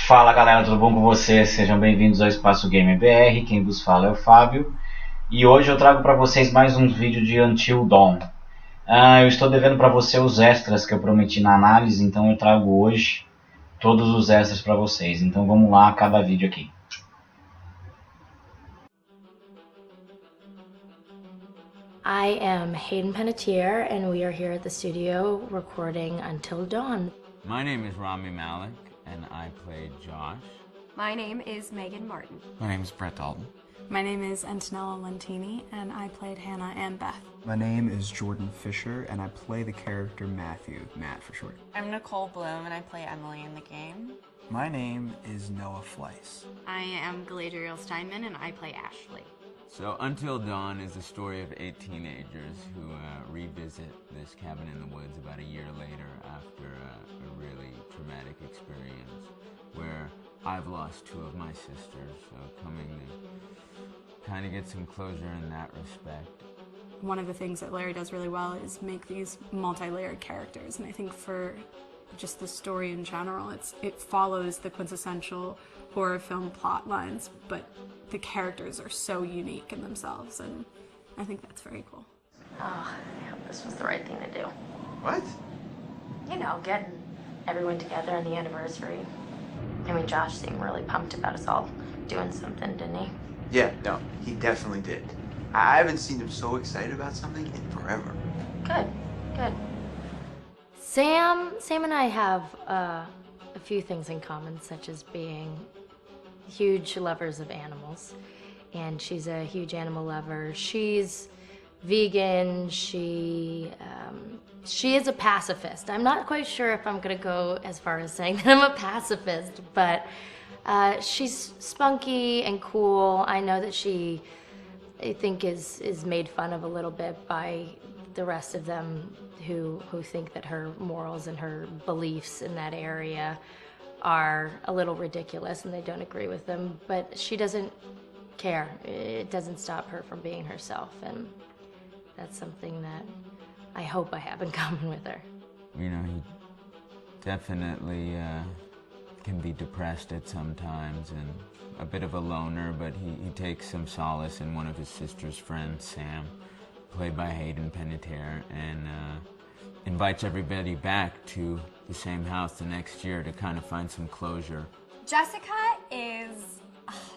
Fala galera, tudo bom com vocês? Sejam bem-vindos ao Espaço Gamer BR, quem vos fala é o Fábio. E hoje eu trago para vocês mais um vídeo de Until Dawn. Eu estou devendo para você os extras que eu prometi na análise, então eu trago hoje todos os extras para vocês. Então vamos lá, cada vídeo aqui. I am Hayden Panettiere, and we are here at the studio recording Until Dawn. My name is Rami Malek, and I play Josh. My name is Megan Martin. My name is Brett Dalton. My name is Antonella Lentini, and I played Hannah and Beth. My name is Jordan Fisher, and I play the character Matthew, Matt for short. I'm Nicole Bloom, and I play Emily in the game. My name is Noah Fleiss. I am Galadriel Steinman, and I play Ashley. So Until Dawn is the story of 8 teenagers who revisit this cabin in the woods about a year later after a really traumatic experience where I've lost 2 of my sisters, so coming to kind of get some closure in that respect. One of the things that Larry does really well is make these multi-layered characters, and I think for just the story in general, it follows the quintessential horror film plot lines, but the characters are so unique in themselves, and I think that's very cool. Oh, I hope this was the right thing to do. What? You know, getting everyone together on the anniversary. I mean, Josh seemed really pumped about us all doing something, didn't he? Yeah, no, he definitely did. I haven't seen him so excited about something in forever. Good, good. Sam and I have a few things in common, such as being huge lovers of animals, and she's a huge animal lover. She's vegan. She is a pacifist. I'm not quite sure if I'm gonna go as far as saying that I'm a pacifist, but she's spunky and cool. I know that she, I think, is made fun of a little bit by the rest of them who think that her morals and her beliefs in that area are a little ridiculous and they don't agree with them, but she doesn't care. It doesn't stop her from being herself, and that's something that I hope I have in common with her. You know, he definitely can be depressed at some times and a bit of a loner, but he takes some solace in one of his sister's friends, Sam, played by Hayden Panettiere, and invites everybody back to the same house the next year to kind of find some closure. Jessica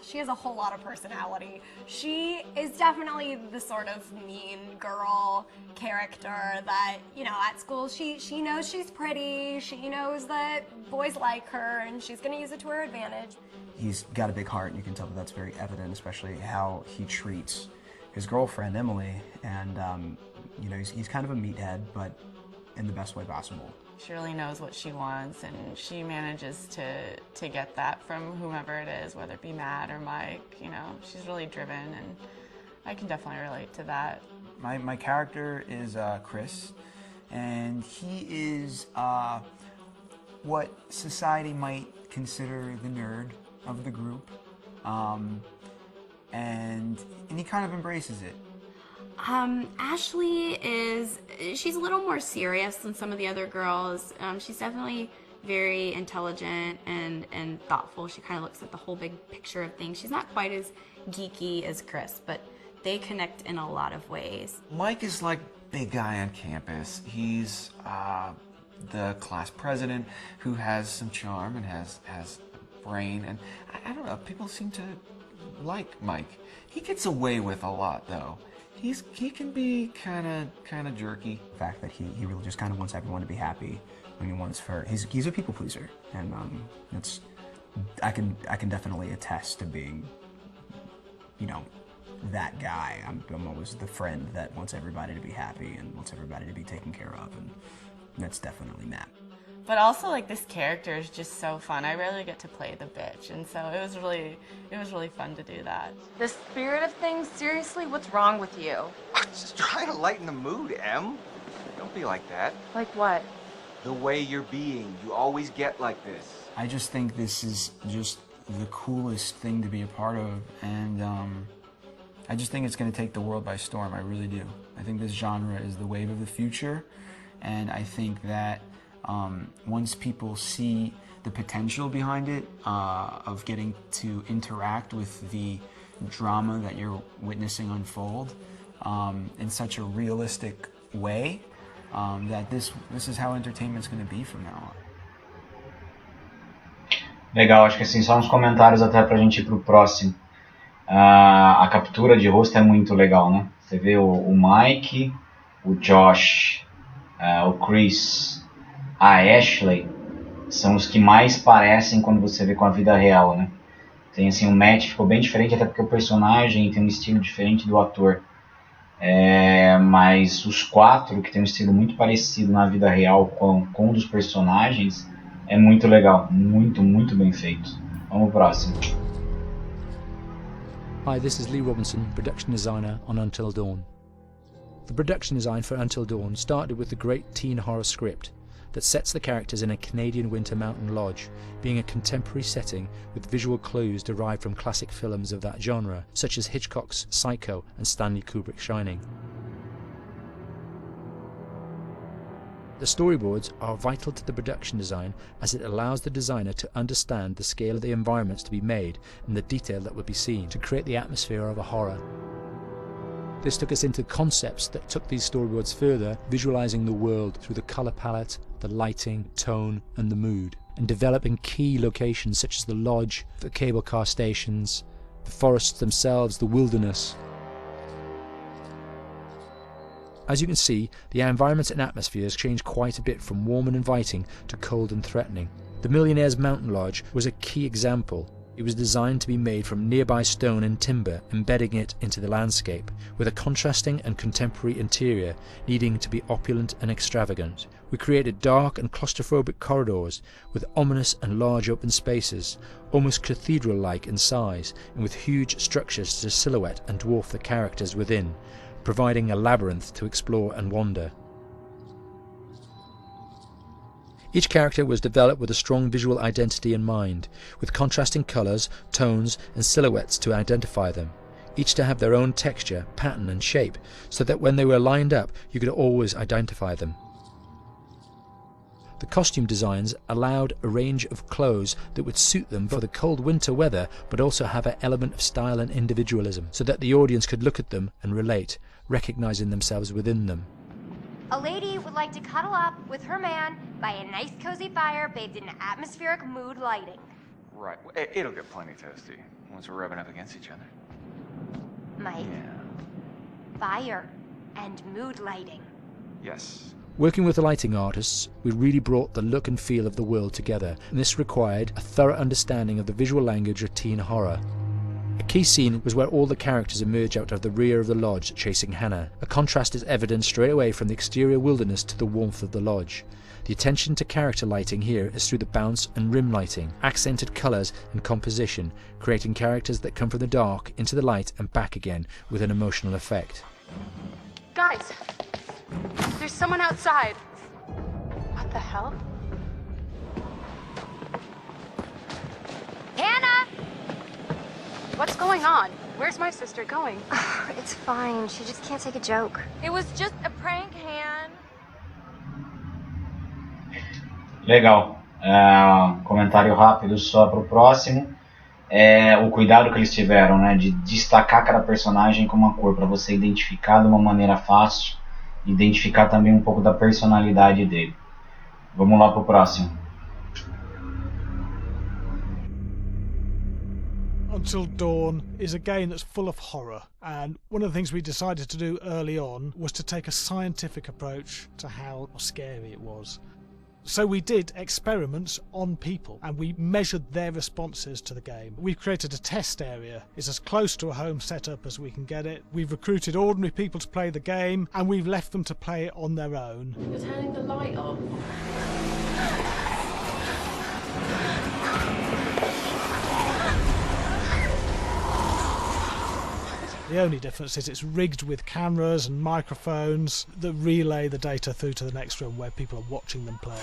she has a whole lot of personality. She is definitely the sort of mean girl character that, you know, at school she knows she's pretty, she knows that boys like her, and she's gonna use it to her advantage. He's got a big heart, and you can tell that that's very evident, especially how he treats his girlfriend, Emily, and, you know, he's kind of a meathead, but in the best way possible. She really knows what she wants, and she manages to get that from whomever it is, whether it be Matt or Mike. You know, she's really driven, and I can definitely relate to that. My character is Chris, and he is what society might consider the nerd of the group, and he kind of embraces it. Ashley she's a little more serious than some of the other girls. She's definitely very intelligent and thoughtful. She kind of looks at the whole big picture of things. She's not quite as geeky as Chris, but they connect in a lot of ways. Mike is like big guy on campus. He's the class president who has some charm and has a brain, and I don't know, people seem to like Mike. He gets away with a lot though. He can be kind of jerky. The fact that he really just kind of wants everyone to be happy when he wants for he's a people pleaser, and that's I can definitely attest to being, you know, that guy. I'm always the friend that wants everybody to be happy and wants everybody to be taken care of, and that's definitely Matt. But also, like, this character is just so fun. I rarely get to play the bitch, and so it was really fun to do that. The spirit of things, seriously, what's wrong with you? I'm just trying to lighten the mood, Em. Don't be like that. Like what? The way you're being. You always get like this. I just think this is just the coolest thing to be a part of, and I just think it's going to take the world by storm. I really do. I think this genre is the wave of the future, and I think that Once people see the potential behind it, of getting to interact with the drama that you're witnessing unfold in such a realistic way, that this is how entertainment's going to be from now on. Legal, acho que assim, só uns comentários até pra gente ir pro próximo. A captura de rosto é muito legal, né? Você vê o Mike, o Josh, o Chris, a Ashley, são os que mais parecem quando você vê com a vida real, né? Tem assim, o match ficou bem diferente, até porque o personagem tem um estilo diferente do ator. Mas os 4, que tem um estilo muito parecido na vida real com um dos personagens, é muito legal, muito, muito bem feito. Vamos pro próximo. Hi, this is Lee Robinson, production designer on Until Dawn. The production design for Until Dawn started with the great teen horror script that sets the characters in a Canadian winter mountain lodge, being a contemporary setting with visual clues derived from classic films of that genre, such as Hitchcock's Psycho and Stanley Kubrick's Shining. The storyboards are vital to the production design, as it allows the designer to understand the scale of the environments to be made and the detail that will be seen to create the atmosphere of a horror. This took us into concepts that took these storyboards further, visualizing the world through the color palette, the lighting, tone and the mood, and developing key locations such as the lodge, the cable car stations, the forests themselves, the wilderness. As you can see, the environments and atmospheres change quite a bit from warm and inviting to cold and threatening. The Millionaire's Mountain Lodge was a key example. It was designed to be made from nearby stone and timber, embedding it into the landscape, with a contrasting and contemporary interior needing to be opulent and extravagant. We created dark and claustrophobic corridors with ominous and large open spaces, almost cathedral-like in size, and with huge structures to silhouette and dwarf the characters within, providing a labyrinth to explore and wander. Each character was developed with a strong visual identity in mind, with contrasting colours, tones and silhouettes to identify them, each to have their own texture, pattern and shape, so that when they were lined up you could always identify them. The costume designs allowed a range of clothes that would suit them for the cold winter weather, but also have an element of style and individualism, so that the audience could look at them and relate, recognizing themselves within them. A lady would like to cuddle up with her man by a nice cozy fire bathed in atmospheric mood lighting. Right. It'll get plenty toasty once we're rubbing up against each other. Mike. Yeah. Fire and mood lighting. Yes. Working with the lighting artists, we really brought the look and feel of the world together, and this required a thorough understanding of the visual language of teen horror. A key scene was where all the characters emerge out of the rear of the lodge chasing Hannah. A contrast is evident straight away from the exterior wilderness to the warmth of the lodge. The attention to character lighting here is through the bounce and rim lighting, accented colours and composition, creating characters that come from the dark into the light and back again with an emotional effect. Guys, there's someone outside. What the hell? Hannah! What's going on? Where's my sister going? It's fine. She just can't take a joke. It was just a prank, Han. Legal. Comentário rápido só pro próximo. O cuidado que eles tiveram, né, de destacar cada personagem com uma cor, para você identificar de uma maneira fácil, identificar também um pouco da personalidade dele. Vamos lá pro próximo. Until Dawn is a game that's full of horror, and one of the things we decided to do early on was to take a scientific approach to how scary it was. So we did experiments on people and we measured their responses to the game. We've created a test area. It's as close to a home setup as we can get it. We've recruited ordinary people to play the game and we've left them to play it on their own. You're turning the light off. The only difference is it's rigged with cameras and microphones that relay the data through to the next room where people are watching them play.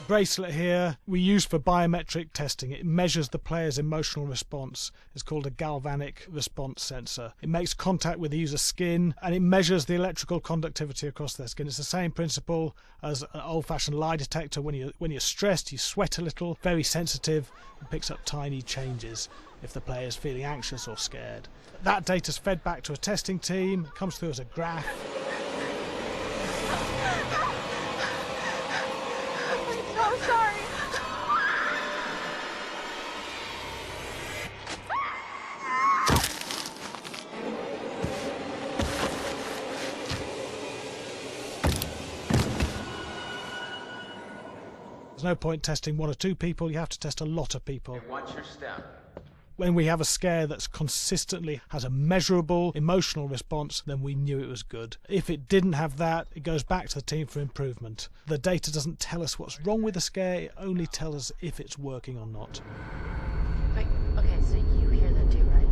bracelet here we use for biometric testing. It measures the player's emotional response. It's called a galvanic response sensor. It makes contact with the user's skin and it measures the electrical conductivity across their skin. It's the same principle as an old-fashioned lie detector. When you're stressed, you sweat a little, very sensitive, and picks up tiny changes if the player is feeling anxious or scared. That data's fed back to a testing team, comes through as a graph. I'm so sorry. There's no point testing one or two people, you have to test a lot of people. And what's your step? When we have a scare that's consistently has a measurable emotional response, then we knew it was good. If it didn't have that, it goes back to the team for improvement. The data doesn't tell us what's wrong with the scare, it only tells us if it's working or not. Wait, okay, so you hear that too, right?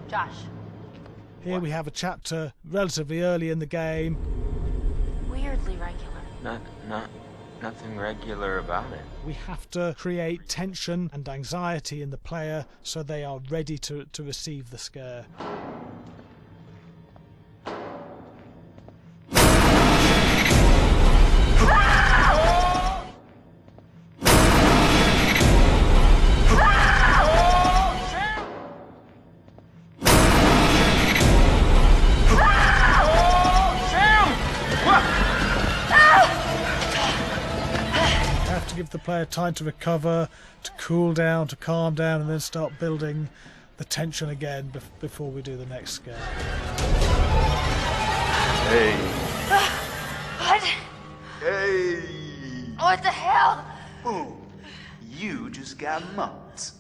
Josh. Here we have a chapter relatively early in the game. Weirdly regular. Nothing regular about it. We have to create tension and anxiety in the player so they are ready to receive the scare. Give the player time to recover, to cool down, to calm down, and then start building the tension again before we do the next scare. Hey. What? Hey! What the hell? Boom! You just got mugged.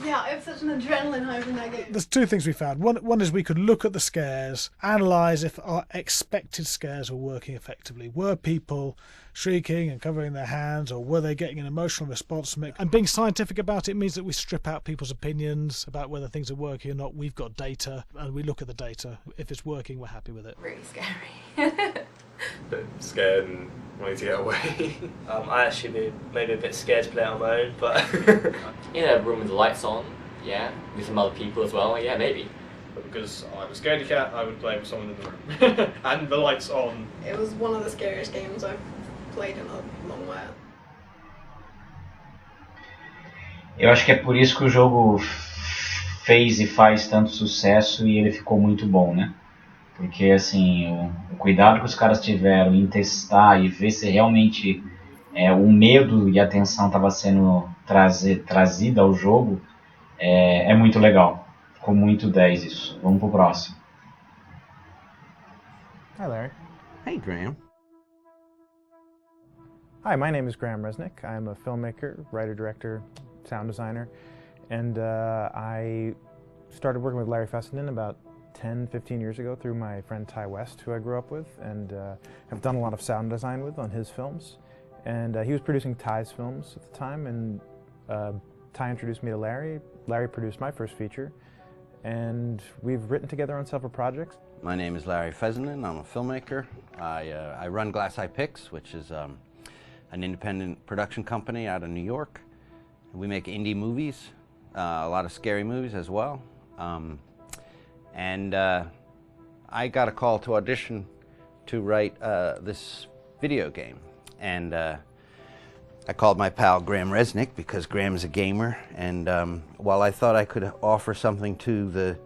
Yeah, I have such an adrenaline high from that game. There's two things we found. One is we could look at the scares, analyse if our expected scares were working effectively. Were people shrieking and covering their hands, or were they getting an emotional response from it? And being scientific about it means that we strip out people's opinions about whether things are working or not. We've got data, and we look at the data. If it's working, we're happy with it. Really scary. Bit scared and wanting to get away. I actually be maybe a bit scared to play on my own, but in a room with the lights on, yeah, with some other people as well, yeah, maybe. But because I'm a scaredy cat, I would play with someone in the room. And the lights on. It was one of the scariest games I've played in a long while. Eu acho que é por isso que o jogo fez e faz tanto sucesso e ele ficou muito bom, né? Porque assim, o cuidado que os caras tiveram em testar e ver se realmente o medo e a tensão estava sendo trazida ao jogo é muito legal. Ficou muito 10 isso. Vamos pro próximo. Hi, Larry. Hey, Graham. Hi, my name is Graham Resnick. I'm a filmmaker, writer, director, sound designer, and I started working with Larry Fessenden about 10-15 years ago through my friend Ty West, who I grew up with, and have done a lot of sound design with on his films. And he was producing Ty's films at the time, and Ty introduced me to Larry. Larry produced my first feature, and we've written together on several projects. My name is Larry Fessenden. I'm a filmmaker. I run Glass Eye Pix, which is an independent production company out of New York. We make indie movies, a lot of scary movies as well. And I got a call to audition to write this video game. And I called my pal Graham Resnick because Graham is a gamer. And while I thought I could offer something to the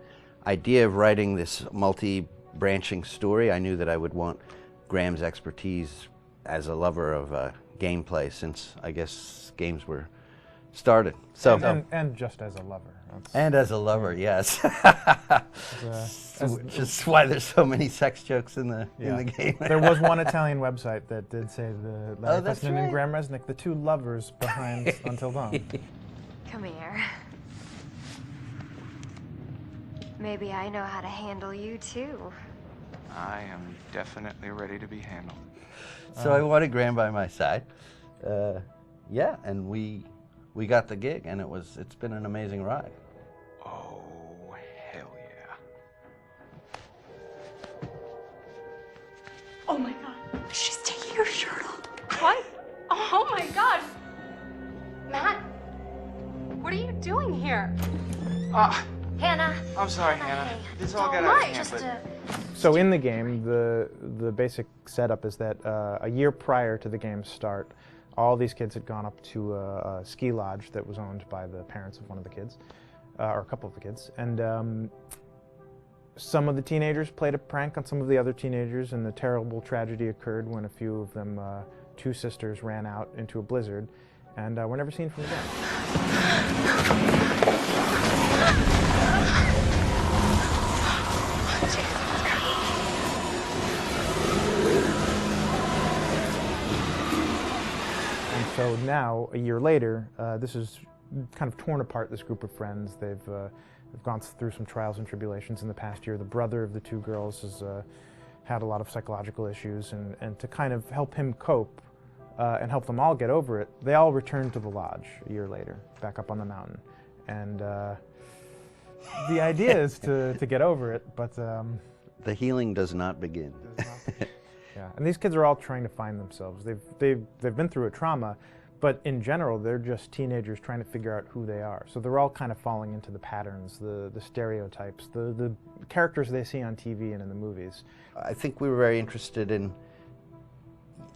idea of writing this multi-branching story, I knew that I would want Graham's expertise as a lover of gameplay, since I guess games were started. So and just as a lover. And as a lover, yes. Just why there's so many sex jokes in the game. There was one Italian website that did say the Larry Fessenden and right. Graham Resnick, the two lovers behind Until Dawn. Come here. Maybe I know how to handle you too. I am definitely ready to be handled. So I wanted Graham by my side. Yeah, and we got the gig, and it's been an amazing ride. Oh, hell Oh my god. She's taking her shirt off. What? Oh my god. Matt, what are you doing here? Hannah. I'm sorry, Hannah. This all got Don't out of mind. hand, So in the game, the basic setup is that a year prior to the game's start, all these kids had gone up to a ski lodge that was owned by the parents of one of the kids, or a couple of the kids, and some of the teenagers played a prank on some of the other teenagers, and the terrible tragedy occurred when a few of them, two sisters, ran out into a blizzard, and were never seen from again. So now, a year later, this is kind of torn apart, this group of friends. They've gone through some trials and tribulations in the past year. The brother of the two girls has had a lot of psychological issues, and to kind of help him cope and help them all get over it, they all returned to the lodge a year later, back up on the mountain. And the idea is to get over it, but... the healing does not begin. Yeah, and these kids are all trying to find themselves. They've been through a trauma, but in general, they're just teenagers trying to figure out who they are. So they're all kind of falling into the patterns, the stereotypes, the characters they see on TV and in the movies. I think we were very interested in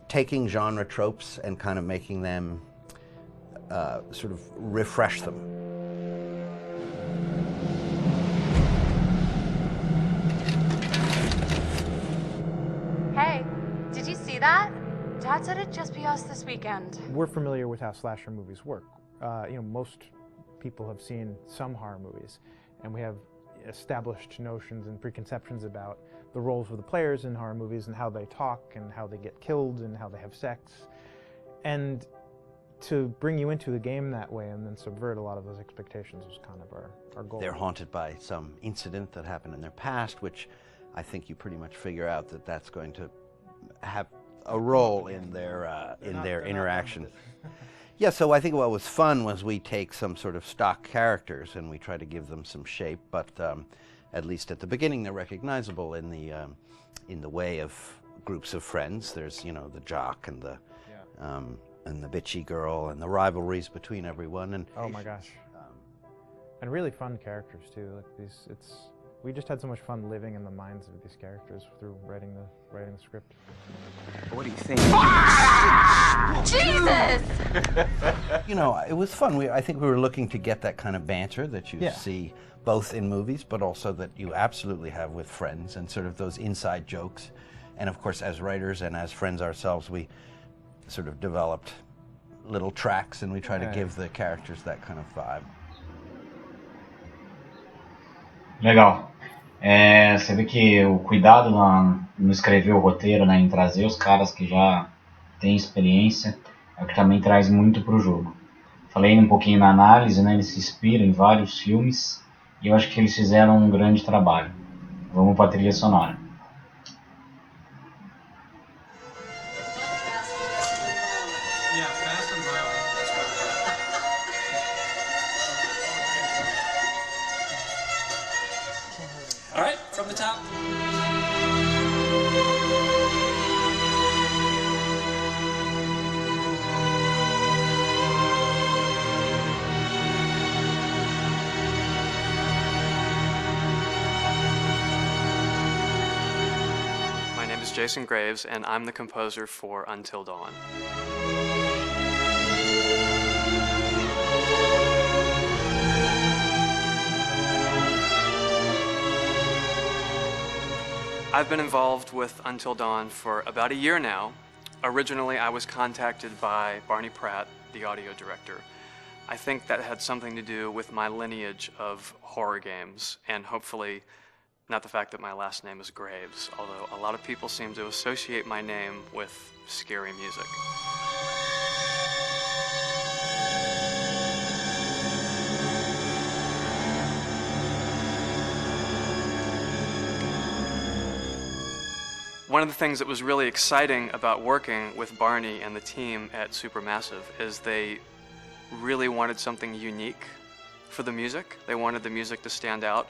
taking genre tropes and kind of making them sort of refresh them. Hey, did you see that? Dad said it'd just be us this weekend. We're familiar with how slasher movies work. Most people have seen some horror movies, and we have established notions and preconceptions about the roles of the players in horror movies and how they talk and how they get killed and how they have sex. And to bring you into the game that way and then subvert a lot of those expectations was kind of our goal. They're haunted by some incident that happened in their past, which I think you pretty much figure out that that's going to have a role in their interaction. Yeah, so I think what was fun was we take some sort of stock characters and we try to give them some shape, but at least at the beginning they're recognizable in the way of groups of friends. There's, you know, the jock and the bitchy girl and the rivalries between everyone. And oh my gosh, and really fun characters too. Like we just had so much fun living in the minds of these characters through writing the script. What do you think? Jesus! You know, it was fun. I think we were looking to get that kind of banter that you see both in movies, but also that you absolutely have with friends, and sort of those inside jokes. And of course, as writers and as friends ourselves, we sort of developed little tracks, and we try to give the characters that kind of vibe. Legal. Você vê que o cuidado no escrever o roteiro, né, em trazer os caras que já têm experiência, é o que também traz muito para o jogo. Falei um pouquinho na análise, né, eles se inspiram em vários filmes e eu acho que eles fizeram um grande trabalho. Vamos para a trilha sonora. All right, from the top. My name is Jason Graves, and I'm the composer for Until Dawn. I've been involved with Until Dawn for about a year now. Originally, I was contacted by Barney Pratt, the audio director. I think that had something to do with my lineage of horror games, and hopefully not the fact that my last name is Graves, although a lot of people seem to associate my name with scary music. One of the things that was really exciting about working with Barney and the team at Supermassive is they really wanted something unique for the music. They wanted the music to stand out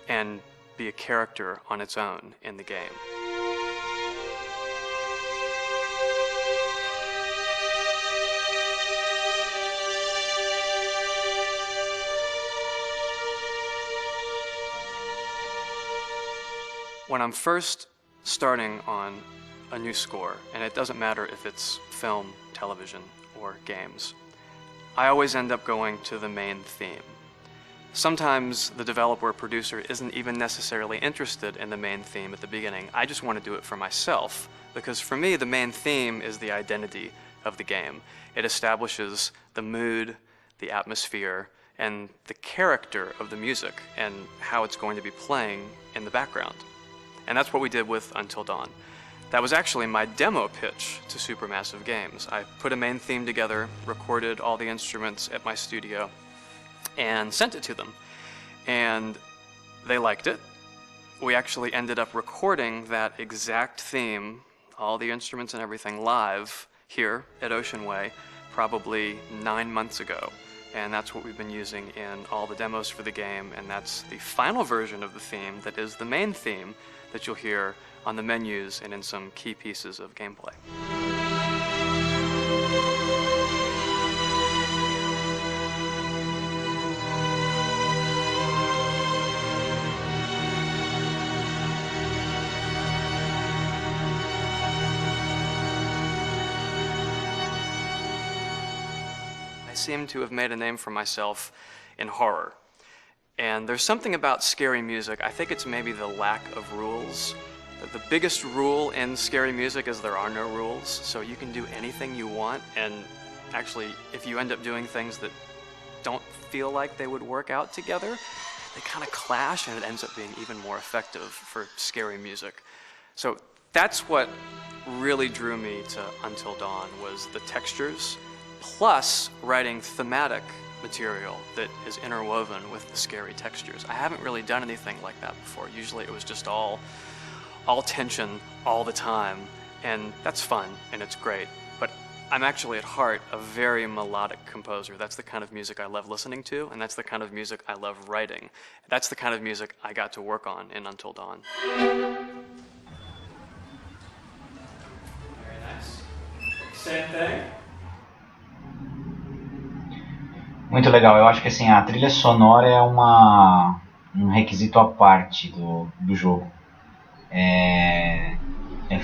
and be a character on its own in the game. When I'm first starting on a new score, and it doesn't matter if it's film, television, or games, I always end up going to the main theme. Sometimes the developer or producer isn't even necessarily interested in the main theme at the beginning. I just want to do it for myself, because for me the main theme is the identity of the game. It establishes the mood, the atmosphere, and the character of the music and how it's going to be playing in the background. And that's what we did with Until Dawn. That was actually my demo pitch to Supermassive Games. I put a main theme together, recorded all the instruments at my studio, and sent it to them. And they liked it. We actually ended up recording that exact theme, all the instruments and everything, live here at Ocean Way probably 9 months ago. And that's what we've been using in all the demos for the game, and that's the final version of the theme that is the main theme that you'll hear on the menus and in some key pieces of gameplay. I seem to have made a name for myself in horror. And there's something about scary music, I think it's maybe the lack of rules. The biggest rule in scary music is there are no rules, so you can do anything you want, and actually if you end up doing things that don't feel like they would work out together, they kind of clash and it ends up being even more effective for scary music. So that's what really drew me to Until Dawn, was the textures, plus writing thematic material that is interwoven with the scary textures. I haven't really done anything like that before. Usually it was just all tension all the time, and that's fun and it's great. But I'm actually at heart a very melodic composer. That's the kind of music I love listening to, and that's the kind of music I love writing. That's the kind of music I got to work on in Until Dawn. Very nice. Same thing. Muito legal, eu acho que assim, a trilha sonora é um requisito à parte do jogo. É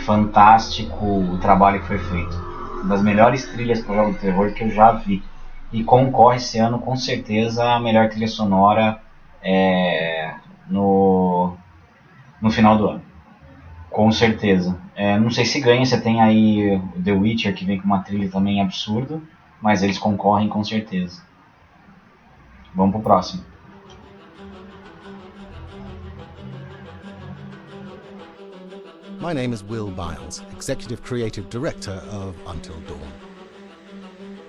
fantástico o trabalho que foi feito. Uma das melhores trilhas para jogo de terror que eu já vi. E concorre esse ano com certeza a melhor trilha sonora no final do ano. Com certeza. Não sei se ganha, você tem aí o The Witcher que vem com uma trilha também absurda, mas eles concorrem com certeza. Vamos pro próximo. My name is Will Biles, Executive Creative Director of Until Dawn.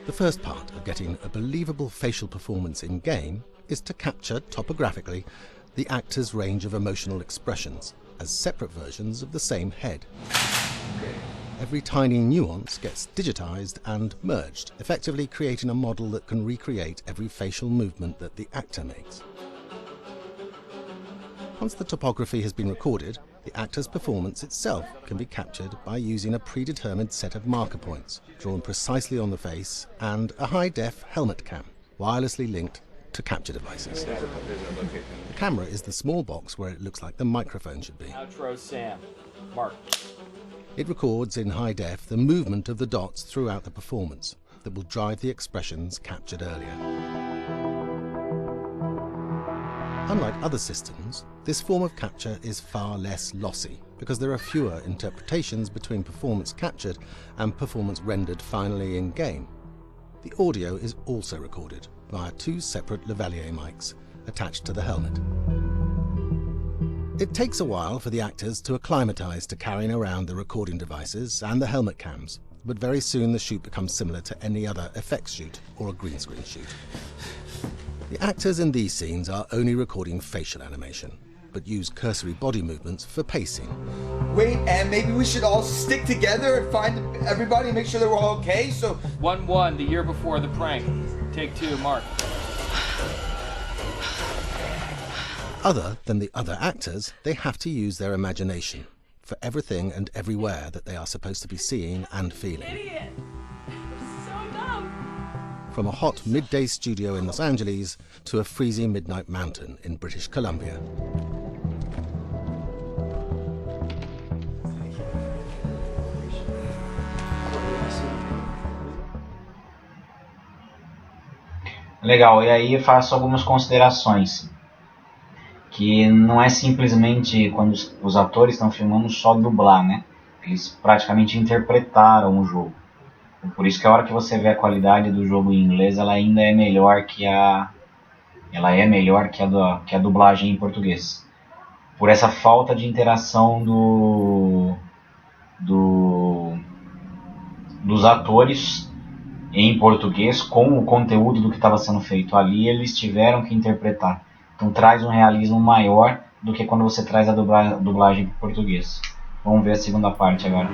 The first part of getting a believable facial performance in-game is to capture, topographically, the actor's range of emotional expressions as separate versions of the same head. Every tiny nuance gets digitized and merged, effectively creating a model that can recreate every facial movement that the actor makes. Once the topography has been recorded, the actor's performance itself can be captured by using a predetermined set of marker points, drawn precisely on the face, and a high-def helmet cam, wirelessly linked to capture devices. The camera is the small box where it looks like the microphone should be. Outro Sam. Mark. It records in high def the movement of the dots throughout the performance that will drive the expressions captured earlier. Unlike other systems, this form of capture is far less lossy because there are fewer interpretations between performance captured and performance rendered finally in-game. The audio is also recorded via two separate lavalier mics attached to the helmet. It takes a while for the actors to acclimatise to carrying around the recording devices and the helmet cams, but very soon the shoot becomes similar to any other effects shoot or a green screen shoot. The actors in these scenes are only recording facial animation, but use cursory body movements for pacing. Wait, and maybe we should all stick together and find everybody and make sure that we're all okay, so... 1-1, the year before the prank. Take 2, Mark. Other than the other actors, they have to use their imagination for everything and everywhere that they are supposed to be seeing and feeling. Idiot! So dumb! From a hot midday studio in Los Angeles to a freezing midnight mountain in British Columbia. Legal, e aí eu faço algumas considerações. Que não é simplesmente quando os atores estão filmando só dublar, né? Eles praticamente interpretaram o jogo. Por isso que a hora que você vê a qualidade do jogo em inglês, ela ainda é melhor que a dublagem em português. Por essa falta de interação dos atores em português com o conteúdo do que estava sendo feito ali, eles tiveram que interpretar. Então traz um realismo maior do que quando você traz a dublagem em português. Vamos ver a segunda parte agora.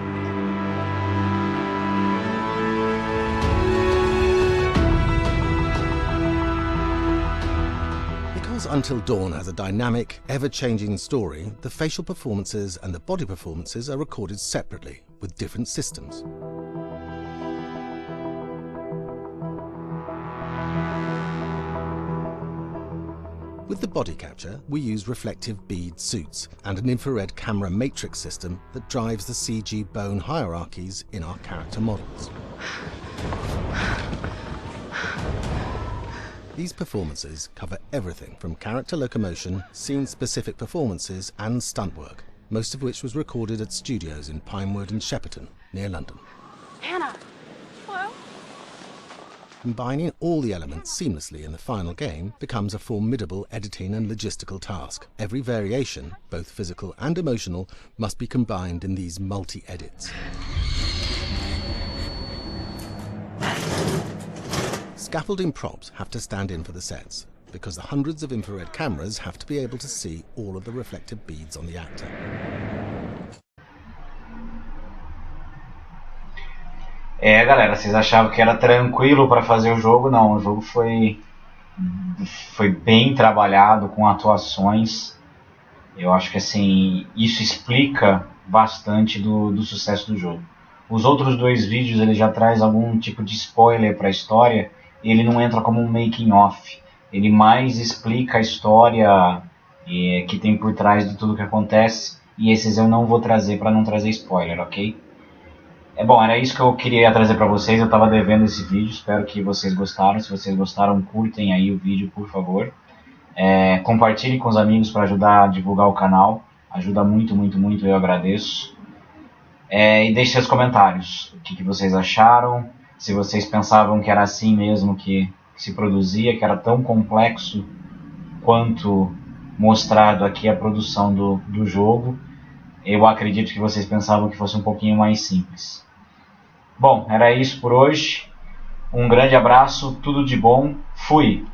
Because Until Dawn has a dynamic, ever-changing story, the facial performances and the body performances are recorded separately, with different systems. With the body capture, we use reflective bead suits and an infrared camera matrix system that drives the CG bone hierarchies in our character models. These performances cover everything from character locomotion, scene-specific performances and stunt work, most of which was recorded at studios in Pinewood and Shepperton, near London. Hannah! Hello? Combining all the elements seamlessly in the final game becomes a formidable editing and logistical task. Every variation, both physical and emotional, must be combined in these multi-edits. Scaffolding props have to stand in for the sets, because the hundreds of infrared cameras have to be able to see all of the reflective beads on the actor. Galera, vocês achavam que era tranquilo para fazer o jogo? Não, o jogo foi bem trabalhado, com atuações. Eu acho que assim, isso explica bastante do sucesso do jogo. Os outros dois vídeos ele já traz algum tipo de spoiler para a história, e ele não entra como um making off. Ele mais explica a história que tem por trás de tudo que acontece, e esses eu não vou trazer para não trazer spoiler, ok? Bom, era isso que eu queria trazer para vocês. Eu estava devendo esse vídeo, espero que vocês gostaram. Se vocês gostaram, curtem aí o vídeo, por favor. Compartilhe com os amigos para ajudar a divulgar o canal. Ajuda muito, muito, muito, eu agradeço. E deixe seus comentários. O que vocês acharam? Se vocês pensavam que era assim mesmo que se produzia, que era tão complexo quanto mostrado aqui a produção do jogo. Eu acredito que vocês pensavam que fosse um pouquinho mais simples. Bom, era isso por hoje. Um grande abraço, tudo de bom. Fui!